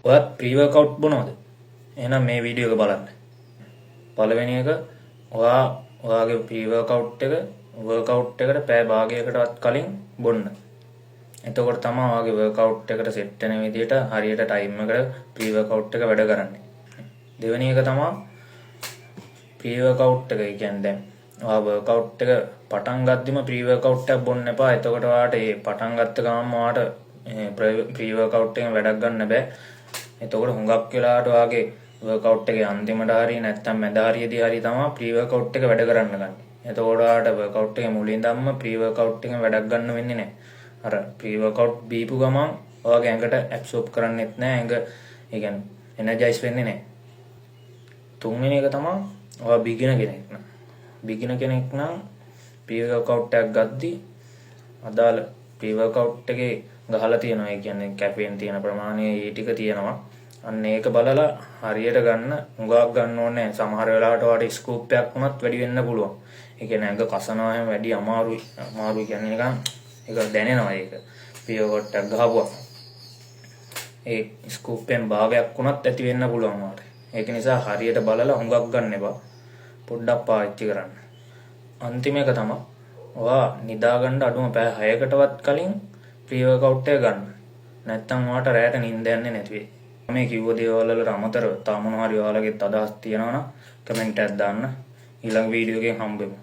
ඔයත් ප්‍රී වර්කවුට් බොනවද? එහෙනම් මේ වීඩියෝ එක බලන්න. පළවෙනි එක ඔයාගේ ප්‍රී වර්කවුට් එකට පැය භාගයකටවත් කලින් බොන්න. එතකොට තමයි ඔයාගේ වර්කවුට් එකට සෙට් වෙන විදිහට හරියට ටයිම් එකට ප්‍රී වර්කවුට් එක වැඩ කරන්නේ. දෙවෙනි එක තමයි ප්‍රී වර්කවුට් එක. ඒ කියන්නේ දැන් ඔයා වර්කවුට් එක පටන් ගද්දිම ප්‍රී වර්කවුට් එකක් බොන්න එපා. එතකොට ඔයාට මේ පටන් ගත්ත ගමන්ම ඔයාට ප්‍රී වර්කවුට් එකෙන් වැඩක් ගන්න බෑ. එතකොට හුඟක් වෙලාවට ඔයාගේ වර්කවුට් එකේ අන්තිමට හරි නැත්නම් මැද හරියදී හරි තමයි ප්‍රී වර්කවුට් එක වැඩ කරන්න ගන්න. එතකොට ඔයාට වර්කවුට් එකේ මුලින් ධම්ම ප්‍රී වර්කවුට් එකෙන් වැඩක් ගන්න වෙන්නේ නැහැ. අර ප්‍රී වර්කවුට් බීපු ගමන් ඔයාගේ ඇඟට ඇබ්සෝබ් කරන්නෙත් නැහැ. ඇඟ ඒ කියන්නේ එනර්ජයිස් වෙන්නේ නැහැ. තුන්වෙනි එක තමයි ඔයා බිගිනර් කෙනෙක් නම් ප්‍රී වර්කවුට් එකක් ගද්දී අදාළ ප්‍රී වර්කවුට් එකේ ගහලා තියෙනවා. ඒ කියන්නේ කැෆීන් තියෙන ප්‍රමාණය ඒ ටික තියෙනවා. අන්න ඒක බලලා හරියට ගන්න. හුඟක් ගන්න ඕනේ. සමහර වෙලාවට ඔයාට ස්කූප් එකක් වුණත් වැඩි වෙන්න පුළුවන්. ඒ කියන්නේ ඇඟ කසනවා හැම වැඩි අමාරුයි කියන්නේ නිකන් ඒක දැනෙනවා. ඒක ප්‍රී වර්කවුට් එකක් ගහපුවා ඒ ස්කූප් එකෙන් භාගයක් වුණත් ඇති වෙන්න පුළුවන් ඔයාට. ඒක නිසා හරියට බලලා හුඟක් ගන්න එපා. පොඩ්ඩක් පාවිච්චි කරන්න. අන්තිම එක තමයි ඔයා නිදා ගන්න අඩුම පැය 6කටවත් කලින් ප්‍රී වර්කවුට් එක ගන්න. නැත්තම් ඔයාට රැට නිින්ද යන්නේ නැති වෙයි. මේ කිව්ව දේවල් වලට අමතරව තව මොනවා හරි ඔයාලගෙත් අදහස් තියෙනවා නම් කමෙන්ට් එකක් දාන්න. ඊළඟ වීඩියෝ එකෙන් හම්බෙමු.